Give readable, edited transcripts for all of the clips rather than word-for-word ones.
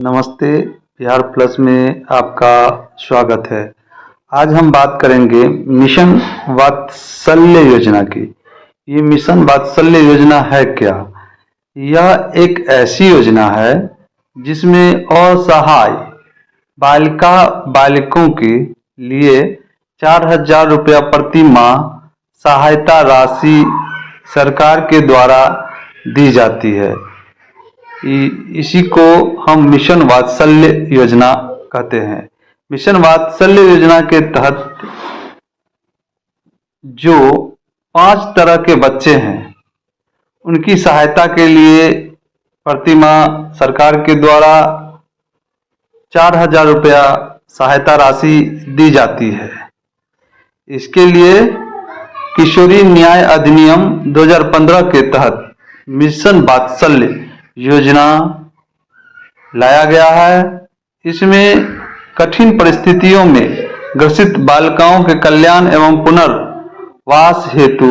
नमस्ते, बिहार प्लस में आपका स्वागत है। आज हम बात करेंगे मिशन वात्सल्य योजना की। ये मिशन वात्सल्य योजना है क्या? यह एक ऐसी योजना है जिसमें असहाय बालिका बालिकों के लिए 4,000 रुपया प्रति माह सहायता राशि सरकार के द्वारा दी जाती है। इसी को हम मिशन वात्सल्य योजना कहते हैं। मिशन वात्सल्य योजना के तहत जो 5 तरह के बच्चे हैं उनकी सहायता के लिए प्रति माह सरकार के द्वारा 4,000 रुपया सहायता राशि दी जाती है। इसके लिए किशोरी न्याय अधिनियम 2015 के तहत मिशन वात्सल्य योजना लाया गया है। इसमें कठिन परिस्थितियों में ग्रसित बालिकाओं के कल्याण एवं पुनर्वास हेतु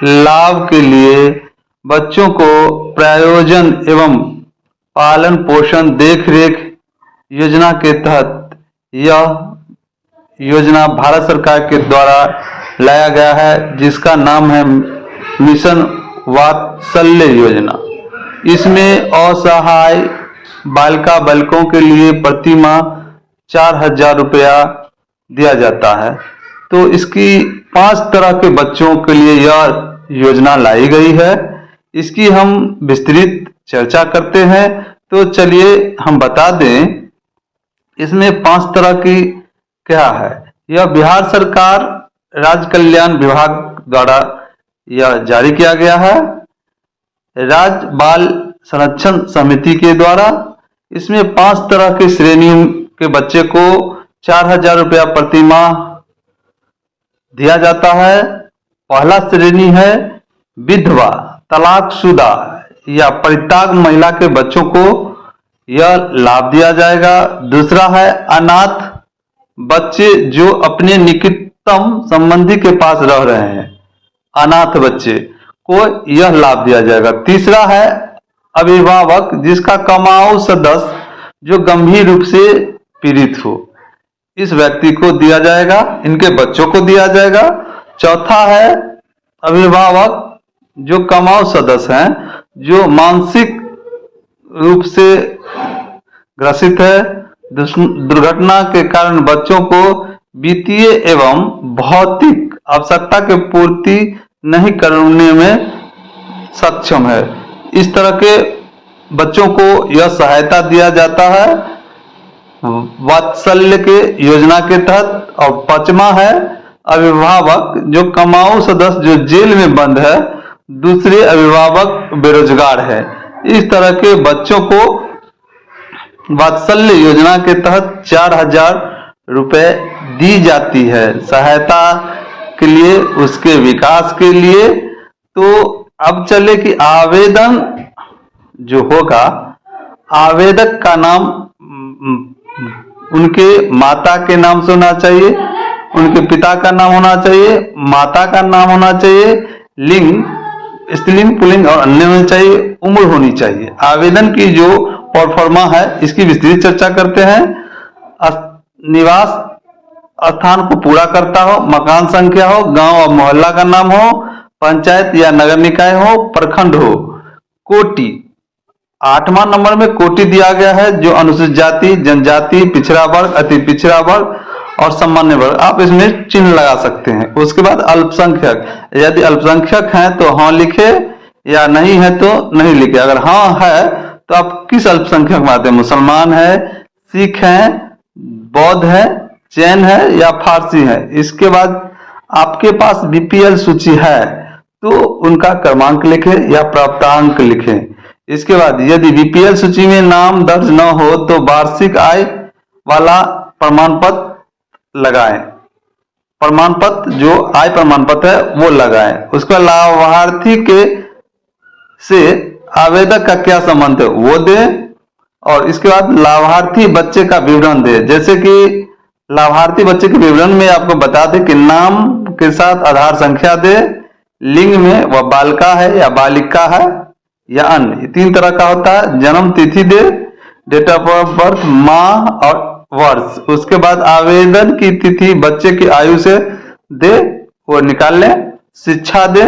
लाभ के लिए बच्चों को प्रायोजन एवं पालन पोषण देखरेख योजना के तहत यह योजना भारत सरकार के द्वारा लाया गया है, जिसका नाम है मिशन वात्सल्य योजना। इसमें असहाय बालिका बालिकों के लिए प्रति माह 4,000 रुपया दिया जाता है। तो इसकी 5 तरह के बच्चों के लिए यह योजना लाई गई है। इसकी हम विस्तृत चर्चा करते हैं। तो चलिए हम बता दें इसमें 5 तरह की क्या है। यह बिहार सरकार राज्य कल्याण विभाग द्वारा यह जारी किया गया है, राज्य बाल संरक्षण समिति के द्वारा। इसमें 5 तरह की श्रेणियों के बच्चे को 4,000 रुपया प्रति माह दिया जाता है। पहला श्रेणी है विधवा, तलाकशुदा या परित्यक्त महिला के बच्चों को यह लाभ दिया जाएगा। दूसरा है अनाथ बच्चे जो अपने निकटतम संबंधी के पास रह रहे हैं, अनाथ बच्चे को यह लाभ दिया जाएगा। तीसरा है अभिभावक जिसका कमाऊ सदस्य जो गंभीर रूप से पीड़ित हो, इस व्यक्ति को दिया जाएगा, इनके बच्चों को दिया जाएगा। चौथा है अभिभावक जो कमाऊ सदस्य हैं जो मानसिक रूप से ग्रसित है, दुर्घटना के कारण बच्चों को वित्तीय एवं भौतिक आवश्यकता की पूर्ति नहीं करने में सक्षम है, इस तरह के बच्चों को यह सहायता दिया जाता है वात्सल्य के योजना के तहत। और 5वां है अभिभावक जो कमाऊ सदस्य जो जेल में बंद है, दूसरे अभिभावक बेरोजगार है, इस तरह के बच्चों को वात्सल्य योजना के तहत 4,000 रुपए दी जाती है सहायता के लिए, उसके विकास के लिए। तो अब चले कि आवेदन जो होगा, आवेदक का नाम उनके माता के नाम से होना चाहिए, उनके पिता का नाम होना चाहिए, माता का नाम होना चाहिए, लिंग स्त्रीलिंग पुल्लिंग और अन्य होना चाहिए, उम्र होनी चाहिए। आवेदन की जो प्रोफार्मा है इसकी विस्तृत चर्चा करते हैं। निवास स्थान को पूरा करता हो, मकान संख्या हो, गांव और मोहल्ला का नाम हो, पंचायत या नगर निकाय हो, प्रखंड हो। कोटि 8वां नंबर में कोटि दिया गया है जो अनुसूचित जाति, जनजाति, पिछड़ा वर्ग, अति पिछड़ा वर्ग और सामान्य वर्ग, आप इसमें चिन्ह लगा सकते हैं। उसके बाद अल्पसंख्यक, यदि अल्पसंख्यक हैं तो हाँ लिखे या नहीं है तो नहीं लिखे। अगर हाँ है तो आप किस अल्पसंख्यक में आते हैं, मुसलमान है, सिख है, बौद्ध है, जैन है या फारसी है। इसके बाद आपके पास बीपीएल सूची है तो उनका क्रमांक लिखें या प्राप्तांक लिखें। इसके बाद यदि बीपीएल सूची में नाम दर्ज न हो तो वार्षिक आय वाला प्रमाण पत्र लगाएं, प्रमाण पत्र जो आय प्रमाण पत्र है वो लगाएं। उसके बाद लाभार्थी के से आवेदक का क्या संबंध है वो दें। और इसके बाद लाभार्थी बच्चे का विवरण दे, जैसे कि लाभार्थी बच्चे के विवरण में आपको बता दें कि नाम के साथ आधार संख्या दे, लिंग में वह बालिका है या बालिका है या अन्य, 3 तरह का होता है। जन्म तिथि दे, डेट ऑफ बर्थ, माह और वर्ष, उसके बाद आवेदन की तिथि बच्चे की आयु से दे वो निकाल ले, शिक्षा दे,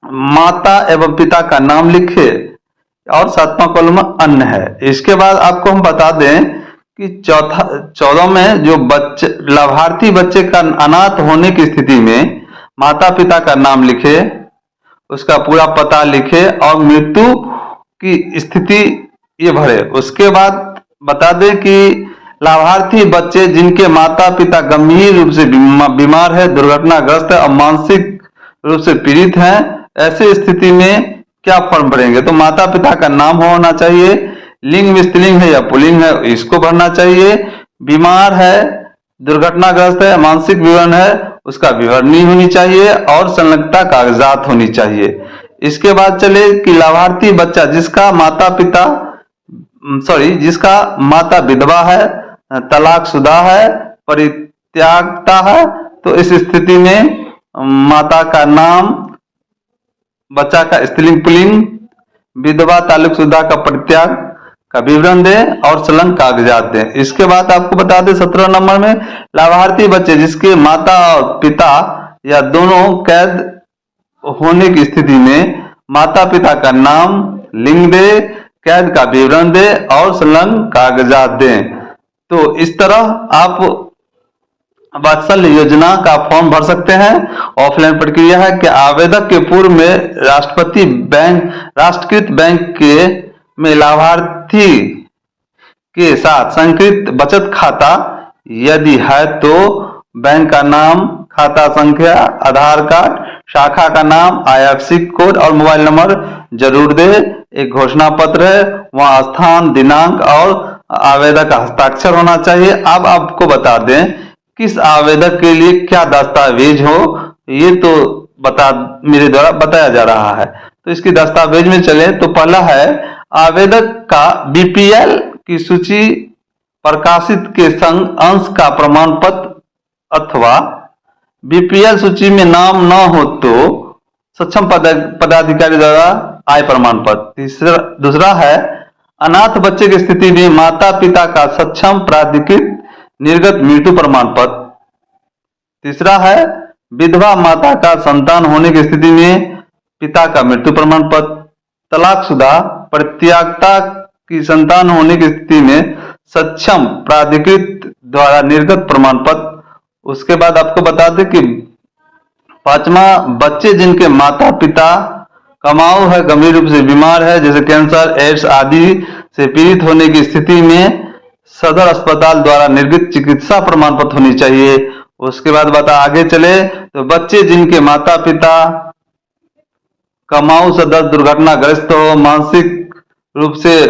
माता एवं पिता का नाम लिखे और 7वां कॉलम अन्य है। इसके बाद आपको हम बता दें कि 14 में जो बच्चे लाभार्थी बच्चे का अनाथ होने की स्थिति में माता पिता का नाम लिखे, उसका पूरा पता लिखे और मृत्यु की स्थिति ये भरे। उसके बाद बता दें कि लाभार्थी बच्चे जिनके माता पिता गंभीर रूप से बीमार है, दुर्घटनाग्रस्त है और मानसिक रूप से पीड़ित हैं, ऐसी स्थिति में क्या फॉर्म भरेंगे? तो माता पिता का नाम होना चाहिए, लिंग में स्त्रीलिंग है या पुल्लिंग है इसको भरना चाहिए, बीमार है, दुर्घटनाग्रस्त है, मानसिक विवरण है उसका विवरणी होनी चाहिए और संलग्नता कागजात होनी चाहिए। इसके बाद चले कि लाभार्थी बच्चा जिसका माता विधवा है, तलाकशुदा है, परित्यागता है, तो इस स्थिति में माता का नाम, बच्चा का स्त्रीलिंग पुल्लिंग, विधवा ताल्लुकशुदा का परित्याग का विवरण दे और संलग्न कागजात दे। इसके बाद आपको बता दें 17 नंबर में लाभार्थी बच्चे जिसके माता और पिता या दोनों कैद होने की स्थिति में माता पिता का नाम, लिंग दे, कैद का विवरण दे और संलग्न कागजात दें। तो इस तरह आप वात्सल्य योजना का फॉर्म भर सकते हैं। ऑफलाइन प्रक्रिया है कि आवेदक के पूर्व में राष्ट्रीयकृत बैंक में लाभार्थी के साथ संकृत बचत खाता यदि है तो बैंक का नाम, खाता संख्या, आधार कार्ड, शाखा का नाम, IFSC कोड और मोबाइल नंबर जरूर दे। एक घोषणा पत्र है, वहां स्थान, दिनांक और आवेदक का हस्ताक्षर होना चाहिए। अब आपको बता दें किस आवेदक के लिए क्या दस्तावेज हो, ये तो मेरे द्वारा बताया जा रहा है। तो इसकी दस्तावेज में चले तो पहला है आवेदक का BPL की सूची प्रकाशित के संग अंश का प्रमाण पत्र अथवा BPL सूची में नाम न हो तो सक्षम पदाधिकारी द्वारा आय प्रमाण पत्र। दूसरा है अनाथ बच्चे की स्थिति में माता पिता का सक्षम प्राधिकृत निर्गत मृत्यु प्रमाण पत्र। तीसरा है विधवा माता का संतान होने की स्थिति में पिता का मृत्यु प्रमाण पत्र। तलाकशुदा परित्यागता की संतान होने की स्थिति में सक्षम प्राधिकृत द्वारा निर्गत प्रमाण पत्र। उसके बाद आपको बता दें कि 5वां बच्चे जिनके माता पिता कमाऊ है, गंभीर रूप से बीमार है, जैसे कैंसर, एड्स आदि से पीड़ित होने की स्थिति में सदर अस्पताल द्वारा निर्गत चिकित्सा प्रमाण पत्र होनी चाहिए। उसके बाद आगे चले तो बच्चे जिनके माता पिता कमाऊ सदर दुर्घटनाग्रस्त हो, मानसिक रूप से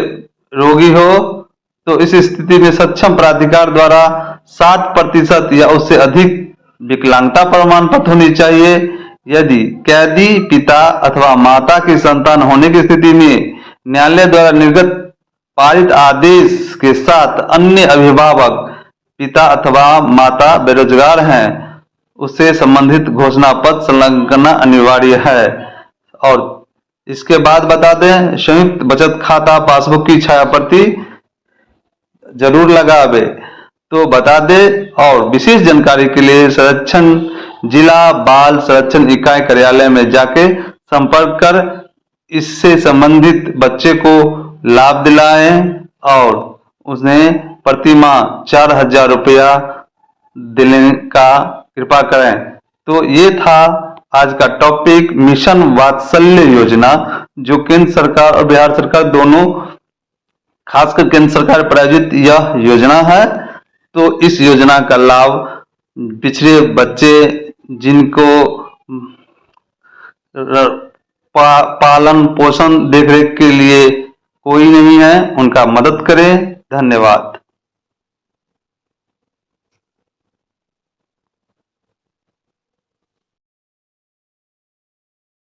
रोगी हो, तो इस स्थिति में सक्षम प्राधिकार द्वारा 60% या उससे अधिक विकलांगता प्रमाण पत्र होनी चाहिए। यदि कैदी पिता अथवा माता की संतान होने की स्थिति में न्यायालय द्वारा निर्गत पारित आदेश के साथ अन्य अभिभावक पिता अथवा माता बेरोजगार हैं, उससे संबंधित घोषणा पत्र संलग्न करना अनिवार्य है। और इसके बाद बता दें संयुक्त बचत खाता पासबुक की छाया प्रति जरूर लगावे। तो बता दे और विशेष जानकारी के लिए संरक्षण जिला बाल संरक्षण इकाई कार्यालय में जाके संपर्क कर इससे संबंधित बच्चे को लाभ दिलाएं और उन्हें प्रति माह 4000 रुपया देने का कृपा करें। तो ये था आज का टॉपिक मिशन वात्सल्य योजना, जो केंद्र सरकार और बिहार सरकार दोनों, खासकर केंद्र सरकार प्रायोजित यह योजना है। तो इस योजना का लाभ पिछड़े बच्चे जिनको पालन पोषण देखरेख के लिए कोई नहीं है, उनका मदद करें। धन्यवाद।